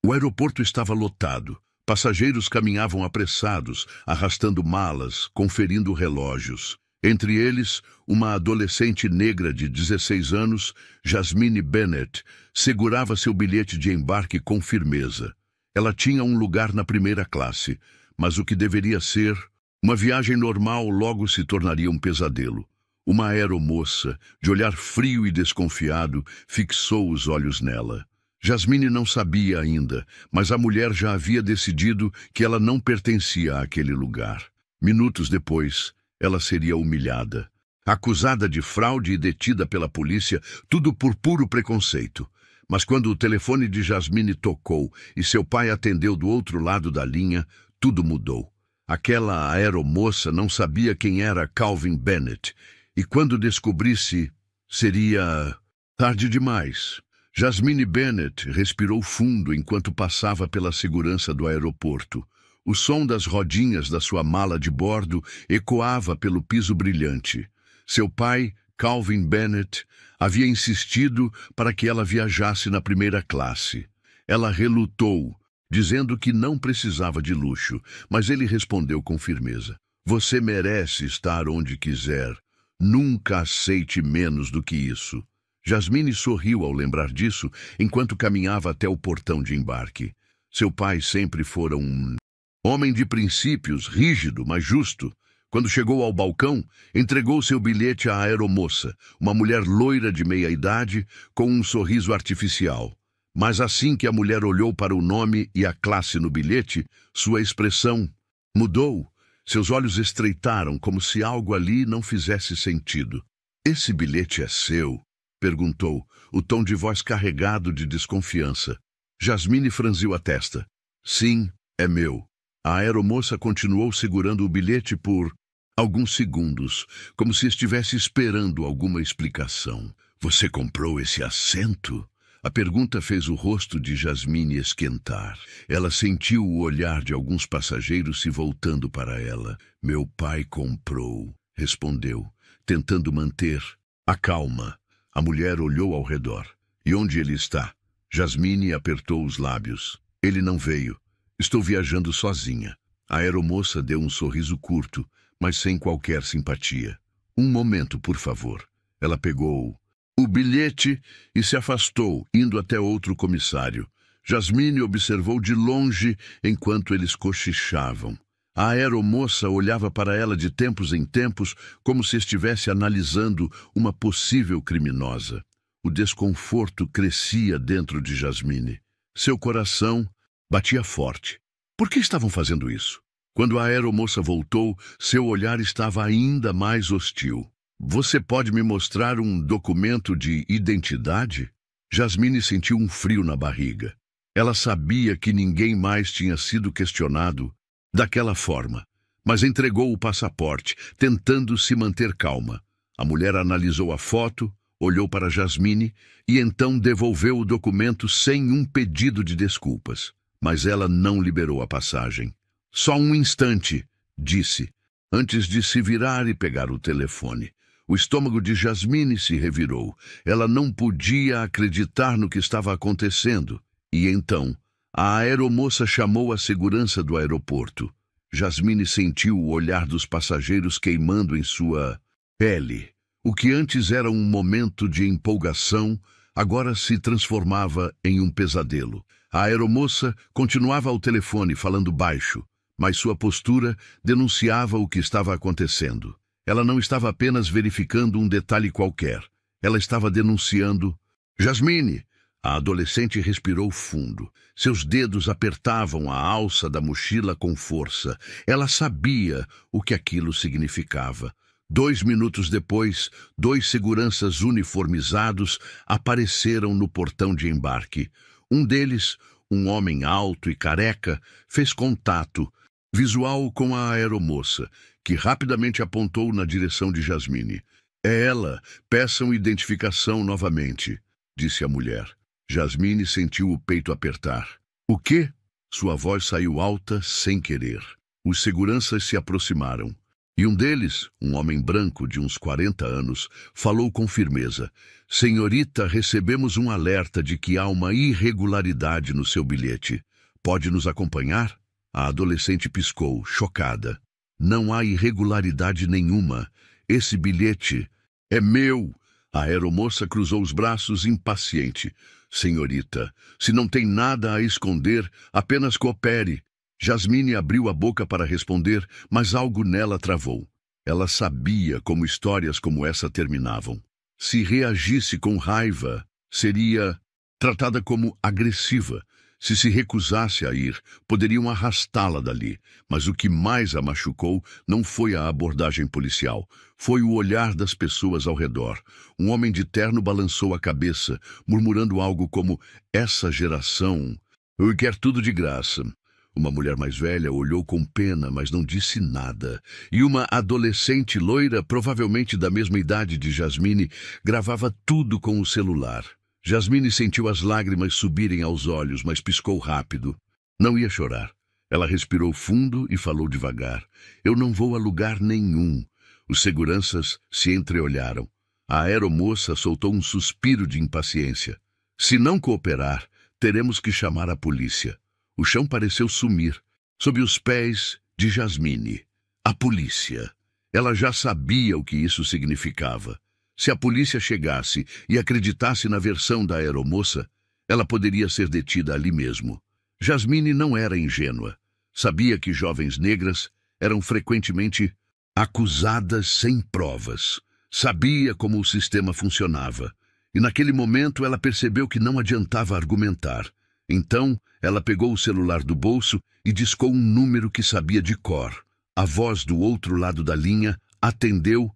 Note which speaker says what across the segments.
Speaker 1: O aeroporto estava lotado. Passageiros caminhavam apressados, arrastando malas, conferindo relógios. Entre eles, uma adolescente negra de 16 anos, Jasmine Bennett, segurava seu bilhete de embarque com firmeza. Ela tinha um lugar na primeira classe, mas o que deveria ser uma viagem normal logo se tornaria um pesadelo. Uma aeromoça, de olhar frio e desconfiado, fixou os olhos nela. Jasmine não sabia ainda, mas a mulher já havia decidido que ela não pertencia àquele lugar. Minutos depois, ela seria humilhada, acusada de fraude e detida pela polícia, tudo por puro preconceito. Mas quando o telefone de Jasmine tocou e seu pai atendeu do outro lado da linha, tudo mudou. Aquela aeromoça não sabia quem era Calvin Bennett, e quando descobrisse, seria tarde demais. Jasmine Bennett respirou fundo enquanto passava pela segurança do aeroporto. O som das rodinhas da sua mala de bordo ecoava pelo piso brilhante. Seu pai, Calvin Bennett, havia insistido para que ela viajasse na primeira classe. Ela relutou, dizendo que não precisava de luxo, mas ele respondeu com firmeza: "Você merece estar onde quiser. Nunca aceite menos do que isso." Jasmine sorriu ao lembrar disso enquanto caminhava até o portão de embarque. Seu pai sempre fora um homem de princípios, rígido, mas justo. Quando chegou ao balcão, entregou seu bilhete à aeromoça, uma mulher loira de meia-idade, com um sorriso artificial. Mas assim que a mulher olhou para o nome e a classe no bilhete, sua expressão mudou. Seus olhos estreitaram, como se algo ali não fizesse sentido. "Esse bilhete é seu?" perguntou, o tom de voz carregado de desconfiança. Jasmine franziu a testa. "Sim, é meu." A aeromoça continuou segurando o bilhete por alguns segundos, como se estivesse esperando alguma explicação. "Você comprou esse assento?" A pergunta fez o rosto de Jasmine esquentar. Ela sentiu o olhar de alguns passageiros se voltando para ela. "Meu pai comprou", respondeu, tentando manter a calma. A mulher olhou ao redor. "E onde ele está?" Jasmine apertou os lábios. "Ele não veio. Estou viajando sozinha." A aeromoça deu um sorriso curto, mas sem qualquer simpatia. "Um momento, por favor." Ela pegou o bilhete e se afastou, indo até outro comissário. Jasmine observou de longe enquanto eles cochichavam. A aeromoça olhava para ela de tempos em tempos, como se estivesse analisando uma possível criminosa. O desconforto crescia dentro de Jasmine. Seu coração batia forte. Por que estavam fazendo isso? Quando a aeromoça voltou, seu olhar estava ainda mais hostil. "Você pode me mostrar um documento de identidade?" Jasmine sentiu um frio na barriga. Ela sabia que ninguém mais tinha sido questionado daquela forma, mas entregou o passaporte, tentando se manter calma. A mulher analisou a foto, olhou para Jasmine e então devolveu o documento sem um pedido de desculpas. Mas ela não liberou a passagem. "Só um instante", disse, antes de se virar e pegar o telefone. O estômago de Jasmine se revirou. Ela não podia acreditar no que estava acontecendo. E então, a aeromoça chamou a segurança do aeroporto. Jasmine sentiu o olhar dos passageiros queimando em sua pele. O que antes era um momento de empolgação, agora se transformava em um pesadelo. A aeromoça continuava ao telefone falando baixo, mas sua postura denunciava o que estava acontecendo. Ela não estava apenas verificando um detalhe qualquer. Ela estava denunciando. "Jasmine!" A adolescente respirou fundo. Seus dedos apertavam a alça da mochila com força. Ela sabia o que aquilo significava. 2 minutos depois, 2 seguranças uniformizados apareceram no portão de embarque. Um deles, um homem alto e careca, fez contato visual com a aeromoça, que rapidamente apontou na direção de Jasmine. "É ela. Peçam identificação novamente", disse a mulher. Jasmine sentiu o peito apertar. "O quê?" Sua voz saiu alta sem querer. Os seguranças se aproximaram. E um deles, um homem branco de uns 40 anos, falou com firmeza: Senhorita, recebemos um alerta de que há uma irregularidade no seu bilhete. Pode nos acompanhar? A adolescente piscou, chocada. Não há irregularidade nenhuma. Esse bilhete é meu. A aeromoça cruzou os braços, impaciente. Senhorita, se não tem nada a esconder, apenas coopere. Jasmine abriu a boca para responder, mas algo nela travou. Ela sabia como histórias como essa terminavam. Se reagisse com raiva, seria tratada como agressiva. Se recusasse a ir, poderiam arrastá-la dali. Mas o que mais a machucou não foi a abordagem policial. Foi o olhar das pessoas ao redor. Um homem de terno balançou a cabeça, murmurando algo como: essa geração quer tudo de graça. Uma mulher mais velha olhou com pena, mas não disse nada. E uma adolescente loira, provavelmente da mesma idade de Jasmine, gravava tudo com o celular. Jasmine sentiu as lágrimas subirem aos olhos, mas piscou rápido. Não ia chorar. Ela respirou fundo e falou devagar: eu não vou a lugar nenhum. Os seguranças se entreolharam. A aeromoça soltou um suspiro de impaciência. Se não cooperar, teremos que chamar a polícia. O chão pareceu sumir, sob os pés de Jasmine. A polícia. Ela já sabia o que isso significava. Se a polícia chegasse e acreditasse na versão da aeromoça, ela poderia ser detida ali mesmo. Jasmine não era ingênua. Sabia que jovens negras eram frequentemente acusadas sem provas. Sabia como o sistema funcionava. E naquele momento ela percebeu que não adiantava argumentar. Então, ela pegou o celular do bolso e discou um número que sabia de cor. A voz do outro lado da linha atendeu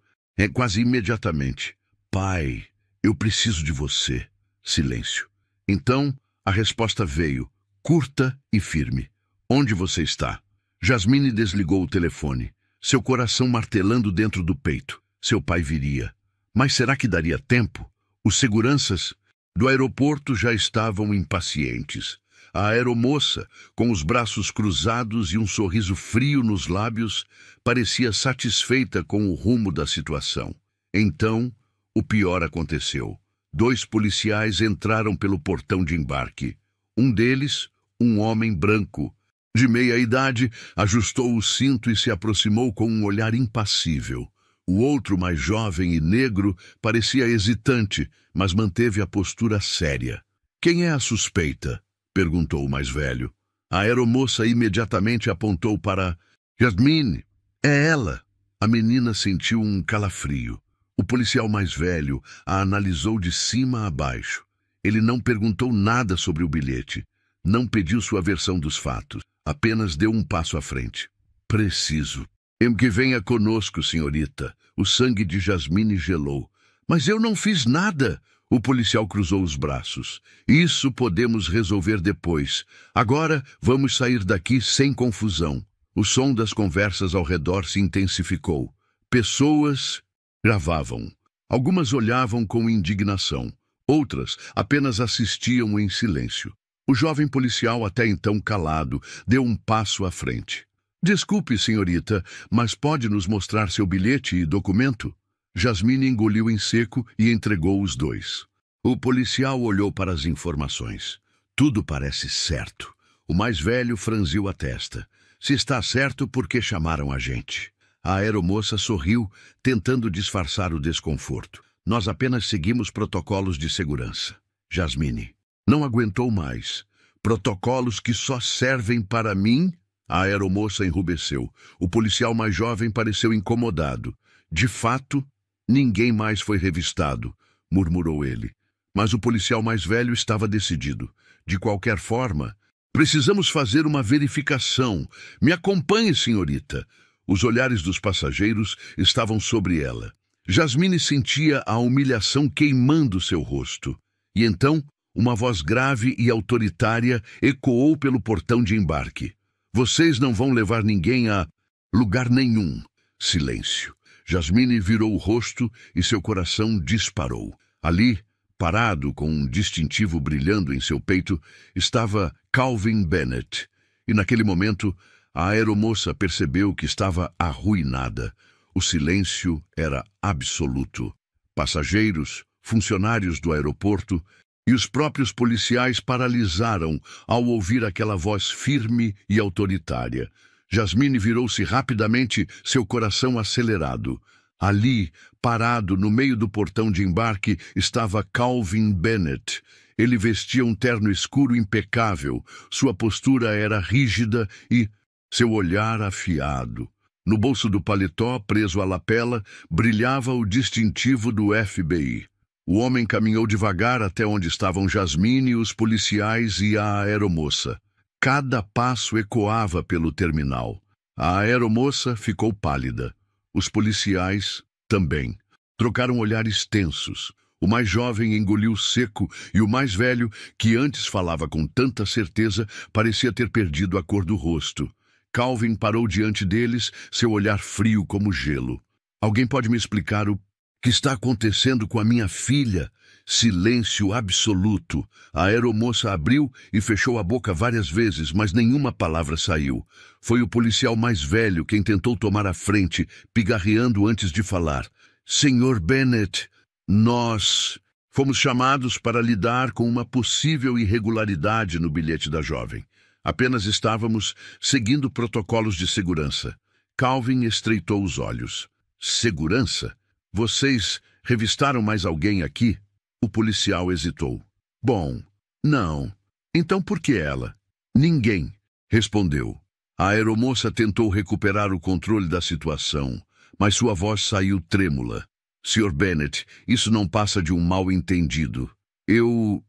Speaker 1: quase imediatamente. Pai, eu preciso de você. Silêncio. Então, a resposta veio, curta e firme. Onde você está? Jasmine desligou o telefone, seu coração martelando dentro do peito. Seu pai viria. Mas será que daria tempo? Os seguranças do aeroporto já estavam impacientes. A aeromoça, com os braços cruzados e um sorriso frio nos lábios, parecia satisfeita com o rumo da situação. Então, o pior aconteceu. 2 policiais entraram pelo portão de embarque. Um deles, um homem branco, de meia idade, ajustou o cinto e se aproximou com um olhar impassível. O outro, mais jovem e negro, parecia hesitante, mas manteve a postura séria. Quem é a suspeita? Perguntou o mais velho. A aeromoça imediatamente apontou para Jasmine. É ela. A menina sentiu um calafrio. O policial mais velho a analisou de cima a baixo. Ele não perguntou nada sobre o bilhete. Não pediu sua versão dos fatos. Apenas deu um passo à frente. Preciso. Que venha conosco, senhorita. O sangue de Jasmine gelou. Mas eu não fiz nada. O policial cruzou os braços. Isso podemos resolver depois. Agora vamos sair daqui sem confusão. O som das conversas ao redor se intensificou. Pessoas gravavam. Algumas olhavam com indignação. Outras apenas assistiam em silêncio. O jovem policial, até então calado, deu um passo à frente. Desculpe, senhorita, mas pode nos mostrar seu bilhete e documento? Jasmine engoliu em seco e entregou os 2. O policial olhou para as informações. Tudo parece certo. O mais velho franziu a testa. Se está certo, por que chamaram a gente? A aeromoça sorriu, tentando disfarçar o desconforto. Nós apenas seguimos protocolos de segurança. Jasmine não aguentou mais. Protocolos que só servem para mim? A aeromoça enrubesceu. O policial mais jovem pareceu incomodado. De fato, ninguém mais foi revistado, murmurou ele. Mas o policial mais velho estava decidido. De qualquer forma, precisamos fazer uma verificação. Me acompanhe, senhorita. Os olhares dos passageiros estavam sobre ela. Jasmine sentia a humilhação queimando seu rosto. E então, uma voz grave e autoritária ecoou pelo portão de embarque. Vocês não vão levar ninguém a lugar nenhum. Silêncio. Jasmine virou o rosto e seu coração disparou. Ali, parado com um distintivo brilhando em seu peito, estava Calvin Bennett. E naquele momento, A aeromoça percebeu que estava arruinada. O silêncio era absoluto. Passageiros, funcionários do aeroporto e os próprios policiais paralisaram ao ouvir aquela voz firme e autoritária. Jasmine virou-se rapidamente, seu coração acelerado. Ali, parado no meio do portão de embarque, estava Calvin Bennett. Ele vestia um terno escuro impecável, sua postura era rígida e seu olhar afiado. No bolso do paletó, preso à lapela, brilhava o distintivo do FBI. O homem caminhou devagar até onde estavam Jasmine, os policiais e a aeromoça. Cada passo ecoava pelo terminal. A aeromoça ficou pálida. Os policiais também. Trocaram olhares tensos. O mais jovem engoliu seco e o mais velho, que antes falava com tanta certeza, parecia ter perdido a cor do rosto. Calvin parou diante deles, seu olhar frio como gelo. Alguém pode me explicar o que está acontecendo com a minha filha? Silêncio absoluto. A aeromoça abriu e fechou a boca várias vezes, mas nenhuma palavra saiu. Foi o policial mais velho quem tentou tomar a frente, pigarreando antes de falar. Senhor Bennett, nós fomos chamados para lidar com uma possível irregularidade no bilhete da jovem. Apenas estávamos seguindo protocolos de segurança. Calvin estreitou os olhos. Segurança? Vocês revistaram mais alguém aqui? O policial hesitou. Bom, não. Então por que ela? Ninguém, respondeu. A aeromoça tentou recuperar o controle da situação, mas sua voz saiu trêmula. Sr. Bennett, isso não passa de um mal-entendido. Eu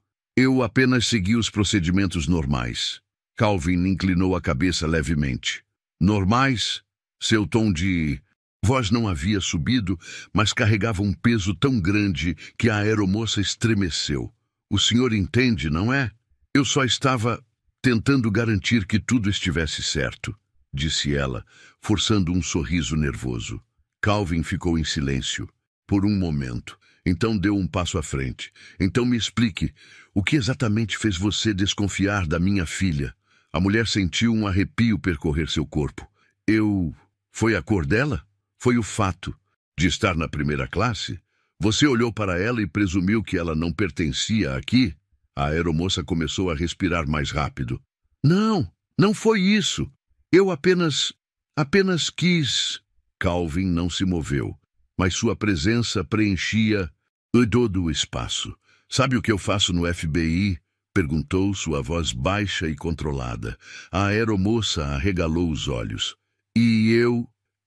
Speaker 1: apenas segui os procedimentos normais. Calvin inclinou a cabeça levemente. Normais? Seu tom de voz não havia subido, mas carregava um peso tão grande que a aeromoça estremeceu. O senhor entende, não é? Eu só estava tentando garantir que tudo estivesse certo, disse ela, forçando um sorriso nervoso. Calvin ficou em silêncio, por um momento. Então deu um passo à frente. Então me explique, o que exatamente fez você desconfiar da minha filha? A mulher sentiu um arrepio percorrer seu corpo. Foi a cor dela? Foi o fato de estar na primeira classe? Você olhou para ela e presumiu que ela não pertencia aqui? A aeromoça começou a respirar mais rápido. Não foi isso. Eu apenas quis... Calvin não se moveu, mas sua presença preenchia todo o espaço. Sabe o que eu faço no FBI? Perguntou, sua voz baixa e controlada. A aeromoça arregalou os olhos. E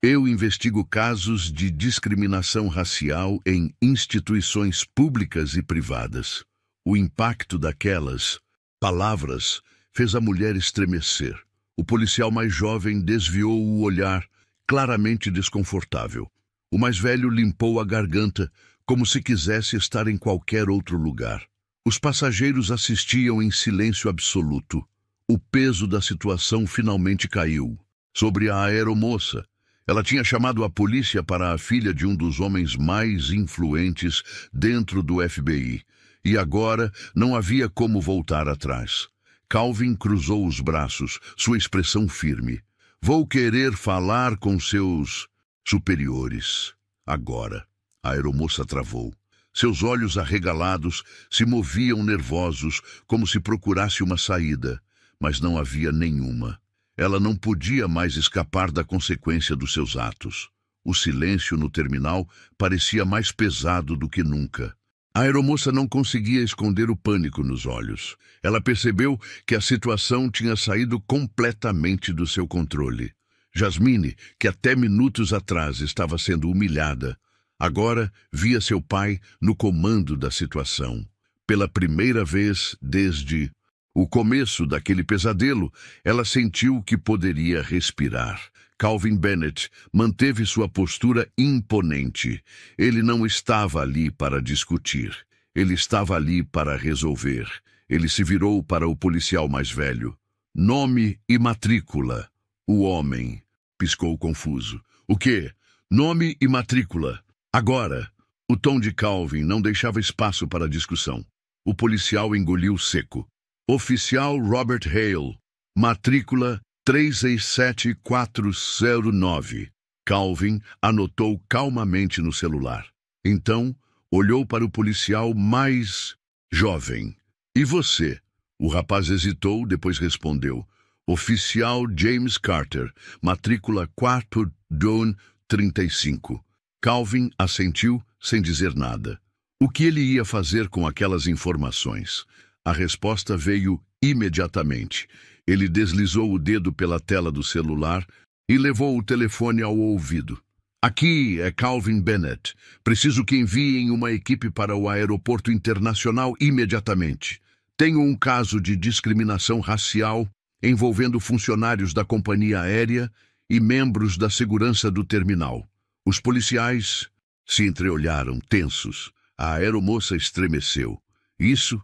Speaker 1: eu investigo casos de discriminação racial em instituições públicas e privadas. O impacto daquelas palavras fez a mulher estremecer. O policial mais jovem desviou o olhar, claramente desconfortável. O mais velho limpou a garganta, como se quisesse estar em qualquer outro lugar. Os passageiros assistiam em silêncio absoluto. O peso da situação finalmente caiu sobre a aeromoça. Ela tinha chamado a polícia para a filha de um dos homens mais influentes dentro do FBI. E agora não havia como voltar atrás. Calvin cruzou os braços, sua expressão firme. Vou querer falar com seus superiores. Agora. A aeromoça travou. Seus olhos arregalados se moviam nervosos, como se procurasse uma saída, mas não havia nenhuma. Ela não podia mais escapar da consequência dos seus atos. O silêncio no terminal parecia mais pesado do que nunca. A aeromoça não conseguia esconder o pânico nos olhos. Ela percebeu que a situação tinha saído completamente do seu controle. Jasmine, que até minutos atrás estava sendo humilhada, agora via seu pai no comando da situação. Pela primeira vez desde o começo daquele pesadelo, ela sentiu que poderia respirar. Calvin Bennett manteve sua postura imponente. Ele não estava ali para discutir. Ele estava ali para resolver. Ele se virou para o policial mais velho. Nome e matrícula. O homem piscou confuso. O quê? Nome e matrícula. Agora. O tom de Calvin não deixava espaço para discussão. O policial engoliu seco. Oficial Robert Hale. Matrícula 367409. Calvin anotou calmamente no celular. Então, olhou para o policial mais jovem. E você? O rapaz hesitou, depois respondeu. Oficial James Carter, matrícula 4 Dawn 35. Calvin assentiu sem dizer nada. O que ele ia fazer com aquelas informações? A resposta veio imediatamente. Ele deslizou o dedo pela tela do celular e levou o telefone ao ouvido. Aqui é Calvin Bennett. Preciso que enviem uma equipe para o aeroporto internacional imediatamente. Tenho um caso de discriminação racial envolvendo funcionários da companhia aérea e membros da segurança do terminal. Os policiais se entreolharam, tensos. A aeromoça estremeceu. Isso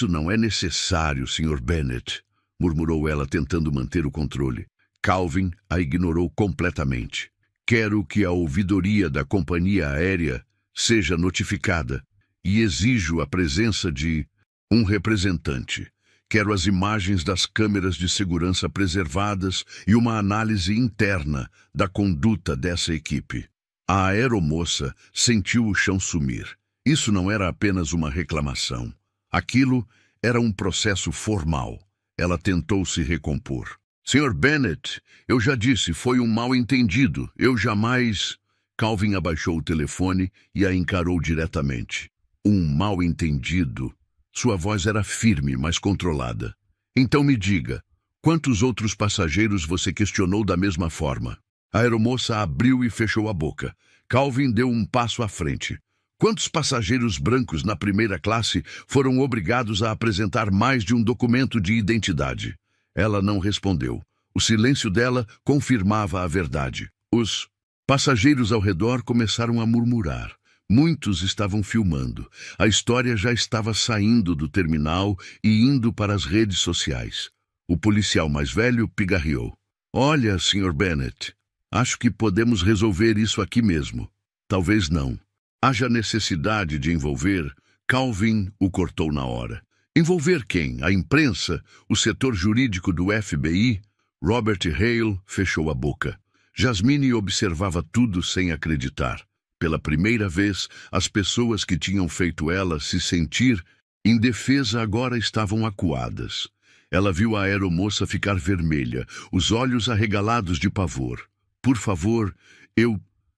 Speaker 1: não é necessário, Sr. Bennett, murmurou ela, tentando manter o controle. Calvin a ignorou completamente. Quero que a ouvidoria da companhia aérea seja notificada e exijo a presença de um representante. Quero as imagens das câmeras de segurança preservadas e uma análise interna da conduta dessa equipe. A aeromoça sentiu o chão sumir. Isso não era apenas uma reclamação. Aquilo era um processo formal. Ela tentou se recompor. Sr. Bennett, eu já disse, foi um mal-entendido. Eu jamais... Calvin abaixou o telefone e a encarou diretamente. Um mal-entendido. Sua voz era firme, mas controlada. Então me diga, quantos outros passageiros você questionou da mesma forma? A aeromoça abriu e fechou a boca. Calvin deu um passo à frente. Quantos passageiros brancos na primeira classe foram obrigados a apresentar mais de um documento de identidade? Ela não respondeu. O silêncio dela confirmava a verdade. Os passageiros ao redor começaram a murmurar. Muitos estavam filmando. A história já estava saindo do terminal e indo para as redes sociais. O policial mais velho pigarreou. Olha, Sr. Bennett, acho que podemos resolver isso aqui mesmo. Talvez não. Haja necessidade de envolver. Calvin o cortou na hora. Envolver quem? A imprensa? O setor jurídico do FBI? Robert Hale fechou a boca. Jasmine observava tudo sem acreditar. Pela primeira vez, as pessoas que tinham feito ela se sentir indefesa agora estavam acuadas. Ela viu a aeromoça ficar vermelha, os olhos arregalados de pavor. Por favor,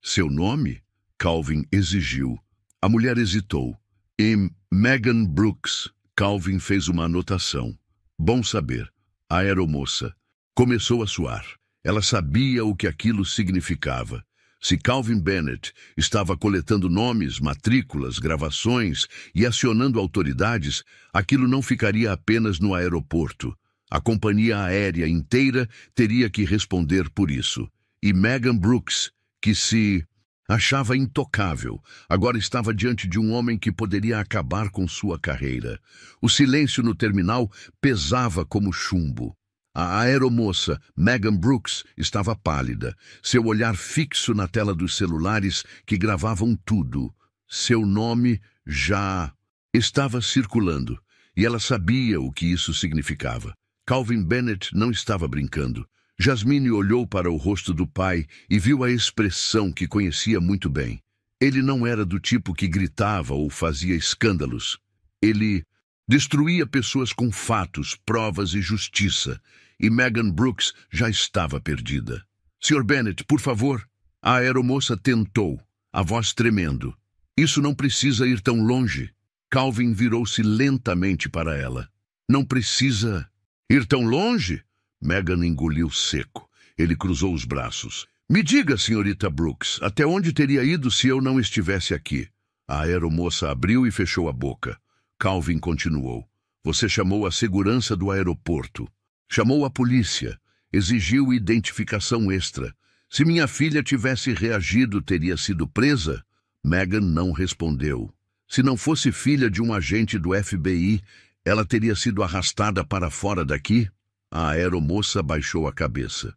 Speaker 1: Seu nome? Calvin exigiu. A mulher hesitou. Megan Brooks. Calvin fez uma anotação. Bom saber. A aeromoça começou a suar. Ela sabia o que aquilo significava. Se Calvin Bennett estava coletando nomes, matrículas, gravações e acionando autoridades, aquilo não ficaria apenas no aeroporto. A companhia aérea inteira teria que responder por isso. E Megan Brooks, que se achava intocável, agora estava diante de um homem que poderia acabar com sua carreira. O silêncio no terminal pesava como chumbo. A aeromoça, Megan Brooks, estava pálida, seu olhar fixo na tela dos celulares que gravavam tudo. Seu nome já estava circulando, e ela sabia o que isso significava. Calvin Bennett não estava brincando. Jasmine olhou para o rosto do pai e viu a expressão que conhecia muito bem. Ele não era do tipo que gritava ou fazia escândalos. Ele destruía pessoas com fatos, provas e justiça. E Megan Brooks já estava perdida. Sr. Bennett, por favor. A aeromoça tentou, a voz tremendo. Isso não precisa ir tão longe. Calvin virou-se lentamente para ela. Não precisa ir tão longe? Megan engoliu seco. Ele cruzou os braços. Me diga, senhorita Brooks, até onde teria ido se eu não estivesse aqui? A aeromoça abriu e fechou a boca. Calvin continuou. Você chamou a segurança do aeroporto. Chamou a polícia. Exigiu identificação extra. Se minha filha tivesse reagido, teria sido presa? Megan não respondeu. Se não fosse filha de um agente do FBI, ela teria sido arrastada para fora daqui? A aeromoça baixou a cabeça.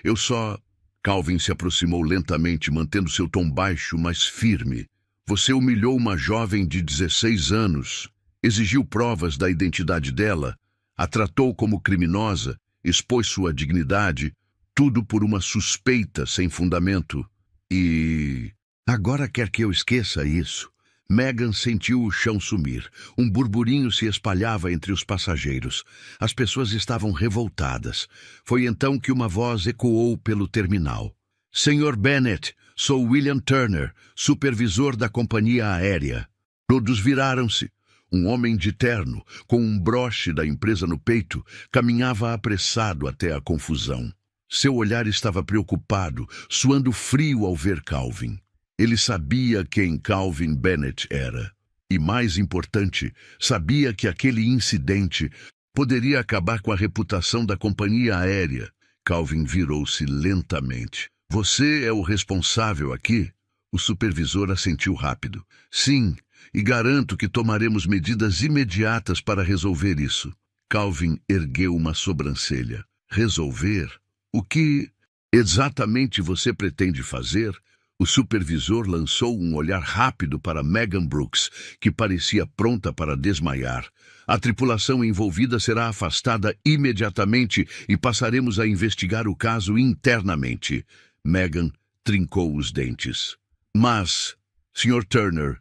Speaker 1: Eu só... Calvin se aproximou lentamente, mantendo seu tom baixo, mas firme. Você humilhou uma jovem de 16 anos, exigiu provas da identidade dela, a tratou como criminosa expôs sua dignidade, tudo por uma suspeita sem fundamento. E agora quer que eu esqueça isso? Megan sentiu o chão sumir. Um burburinho se espalhava entre os passageiros. As pessoas estavam revoltadas. Foi então que uma voz ecoou pelo terminal. Senhor Bennett, sou William Turner, supervisor da companhia aérea. Todos viraram-se. Um homem de terno, com um broche da empresa no peito, caminhava apressado até a confusão. Seu olhar estava preocupado, suando frio ao ver Calvin. Ele sabia quem Calvin Bennett era. E, mais importante, sabia que aquele incidente poderia acabar com a reputação da companhia aérea. Calvin virou-se lentamente. Você é o responsável aqui? O supervisor assentiu rápido. Sim, e garanto que tomaremos medidas imediatas para resolver isso. Calvin ergueu uma sobrancelha. Resolver? O que exatamente você pretende fazer? O supervisor lançou um olhar rápido para Megan Brooks, que parecia pronta para desmaiar. A tripulação envolvida será afastada imediatamente e passaremos a investigar o caso internamente. Megan trincou os dentes. Mas, Sr. Turner,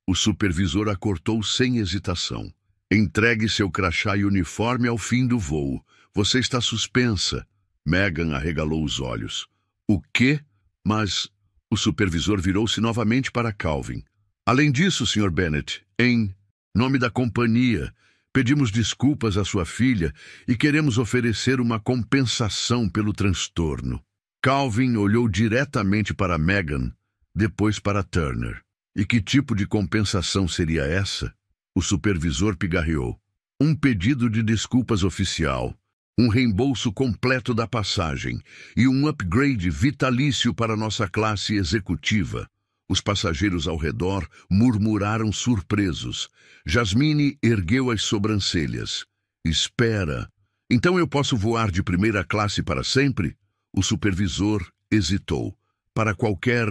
Speaker 1: O supervisor a cortou sem hesitação. Entregue seu crachá e uniforme ao fim do voo. Você está suspensa. Megan arregalou os olhos. O quê? Mas o supervisor virou-se novamente para Calvin. Além disso, Sr. Bennett, em nome da companhia, pedimos desculpas à sua filha e queremos oferecer uma compensação pelo transtorno. Calvin olhou diretamente para Megan, depois para Turner. E que tipo de compensação seria essa? O supervisor pigarreou. Um pedido de desculpas oficial. Um reembolso completo da passagem e um upgrade vitalício para nossa classe executiva. Os passageiros ao redor murmuraram surpresos. Jasmine ergueu as sobrancelhas. Espera. Então eu posso voar de primeira classe para sempre? O supervisor hesitou. Para qualquer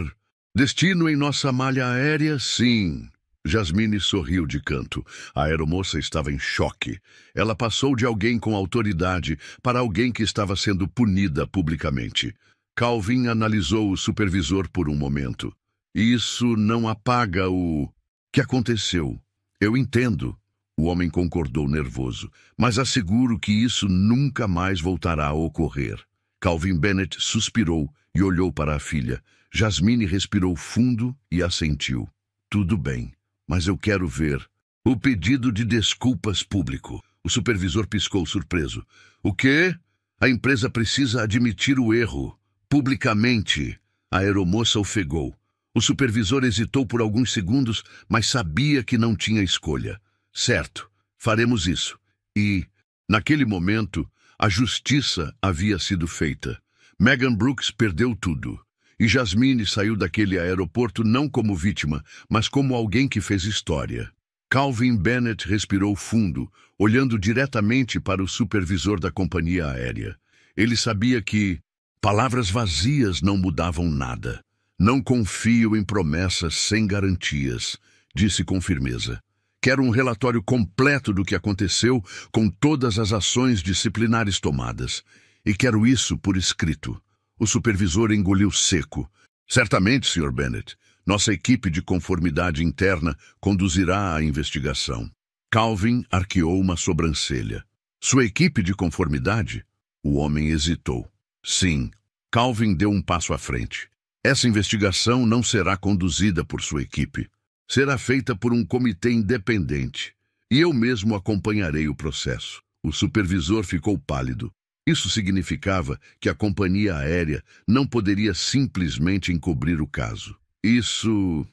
Speaker 1: destino em nossa malha aérea, sim. Jasmine sorriu de canto. A aeromoça estava em choque. Ela passou de alguém com autoridade para alguém que estava sendo punida publicamente. Calvin analisou o supervisor por um momento. Isso não apaga o que aconteceu. Eu entendo. O homem concordou nervoso. Mas asseguro que isso nunca mais voltará a ocorrer. Calvin Bennett suspirou e olhou para a filha. Jasmine respirou fundo e assentiu. Tudo bem. Mas eu quero ver o pedido de desculpas público. O supervisor piscou surpreso. O quê? A empresa precisa admitir o erro. Publicamente. A aeromoça ofegou. O supervisor hesitou por alguns segundos, mas sabia que não tinha escolha. Certo, faremos isso. E, naquele momento, a justiça havia sido feita. Megan Brooks perdeu tudo. E Jasmine saiu daquele aeroporto não como vítima, mas como alguém que fez história. Calvin Bennett respirou fundo, olhando diretamente para o supervisor da companhia aérea. Ele sabia que palavras vazias não mudavam nada. Não confio em promessas sem garantias, disse com firmeza. Quero um relatório completo do que aconteceu com todas as ações disciplinares tomadas. E quero isso por escrito. O supervisor engoliu seco. Certamente, Sr. Bennett. Nossa equipe de conformidade interna conduzirá a investigação. Calvin arqueou uma sobrancelha. Sua equipe de conformidade? O homem hesitou. Sim. Calvin deu um passo à frente. Essa investigação não será conduzida por sua equipe. Será feita por um comitê independente. E eu mesmo acompanharei o processo. O supervisor ficou pálido. Isso significava que a companhia aérea não poderia simplesmente encobrir o caso. Isso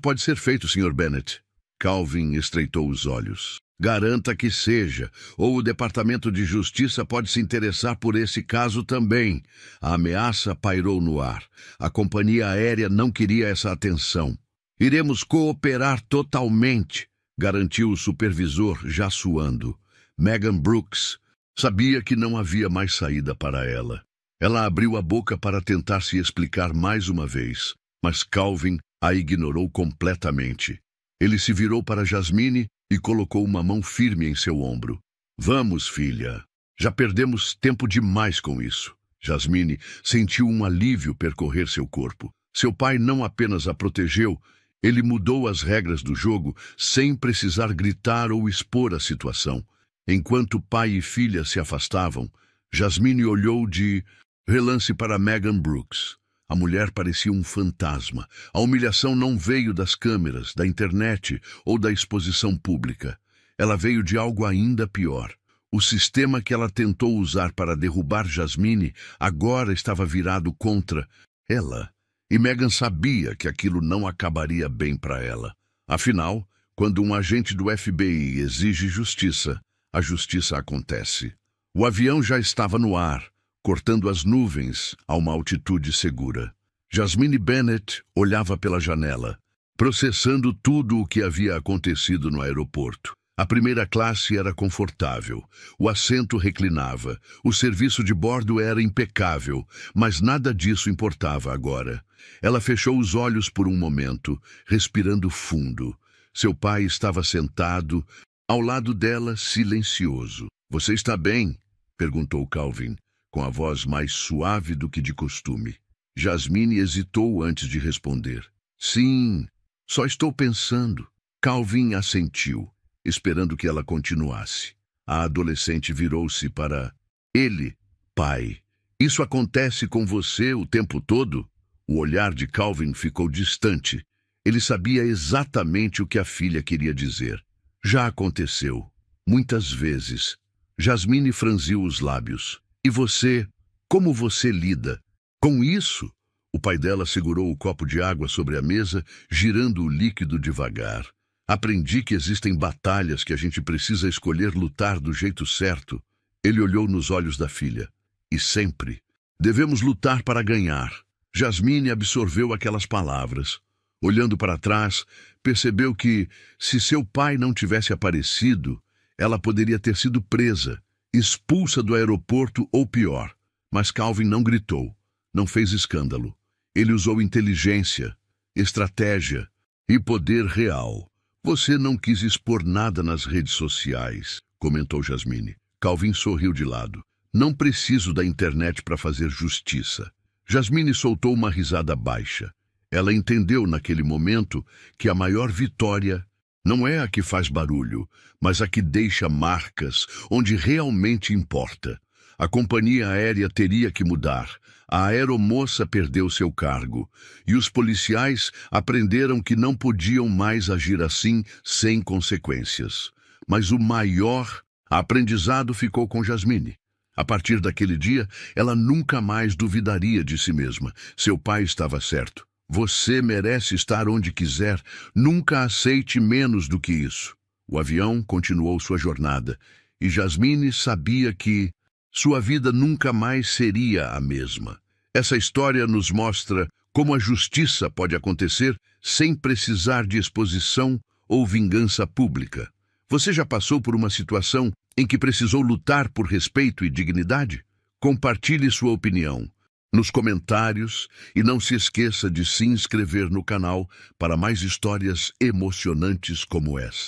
Speaker 1: pode ser feito, Sr. Bennett. Calvin estreitou os olhos. Garanta que seja, ou o Departamento de Justiça pode se interessar por esse caso também. A ameaça pairou no ar. A companhia aérea não queria essa atenção. Iremos cooperar totalmente, garantiu o supervisor, já suando. Megan Brooks sabia que não havia mais saída para ela. Ela abriu a boca para tentar se explicar mais uma vez, mas Calvin a ignorou completamente. Ele se virou para Jasmine e colocou uma mão firme em seu ombro. Vamos, filha. Já perdemos tempo demais com isso. Jasmine sentiu um alívio percorrer seu corpo. Seu pai não apenas a protegeu, ele mudou as regras do jogo sem precisar gritar ou expor a situação. Enquanto pai e filha se afastavam, Jasmine olhou de relance para Megan Brooks. A mulher parecia um fantasma. A humilhação não veio das câmeras, da internet ou da exposição pública. Ela veio de algo ainda pior. O sistema que ela tentou usar para derrubar Jasmine agora estava virado contra ela. E Megan sabia que aquilo não acabaria bem para ela. Afinal, quando um agente do FBI exige justiça, a justiça acontece. O avião já estava no ar, cortando as nuvens a uma altitude segura. Jasmine Bennett olhava pela janela, processando tudo o que havia acontecido no aeroporto. A primeira classe era confortável, o assento reclinava, o serviço de bordo era impecável, mas nada disso importava agora. Ela fechou os olhos por um momento, respirando fundo. Seu pai estava sentado, ao lado dela, silencioso. "Você está bem?" perguntou Calvin, com a voz mais suave do que de costume. Jasmine hesitou antes de responder. "Sim, só estou pensando." Calvin assentiu, esperando que ela continuasse. A adolescente virou-se para ele. "Pai, isso acontece com você o tempo todo?" O olhar de Calvin ficou distante. Ele sabia exatamente o que a filha queria dizer. "Já aconteceu. Muitas vezes." Jasmine franziu os lábios. "E você? Como você lida com isso?" O pai dela segurou o copo de água sobre a mesa, girando o líquido devagar. "Aprendi que existem batalhas que a gente precisa escolher lutar do jeito certo." Ele olhou nos olhos da filha. "E sempre devemos lutar para ganhar." Jasmine absorveu aquelas palavras. Olhando para trás, percebeu que, se seu pai não tivesse aparecido, ela poderia ter sido presa, expulsa do aeroporto ou pior. Mas Calvin não gritou, não fez escândalo. Ele usou inteligência, estratégia e poder real. "Você não quis expor nada nas redes sociais", comentou Jasmine. Calvin sorriu de lado. "Não preciso da internet para fazer justiça." Jasmine soltou uma risada baixa. Ela entendeu naquele momento que a maior vitória não é a que faz barulho, mas a que deixa marcas onde realmente importa. A companhia aérea teria que mudar. A aeromoça perdeu seu cargo. E os policiais aprenderam que não podiam mais agir assim sem consequências. Mas o maior aprendizado ficou com Jasmine. A partir daquele dia, ela nunca mais duvidaria de si mesma. Seu pai estava certo. Você merece estar onde quiser. Nunca aceite menos do que isso. O avião continuou sua jornada. E Jasmine sabia que sua vida nunca mais seria a mesma. Essa história nos mostra como a justiça pode acontecer sem precisar de exposição ou vingança pública. Você já passou por uma situação em que precisou lutar por respeito e dignidade? Compartilhe sua opinião nos comentários e não se esqueça de se inscrever no canal para mais histórias emocionantes como essa.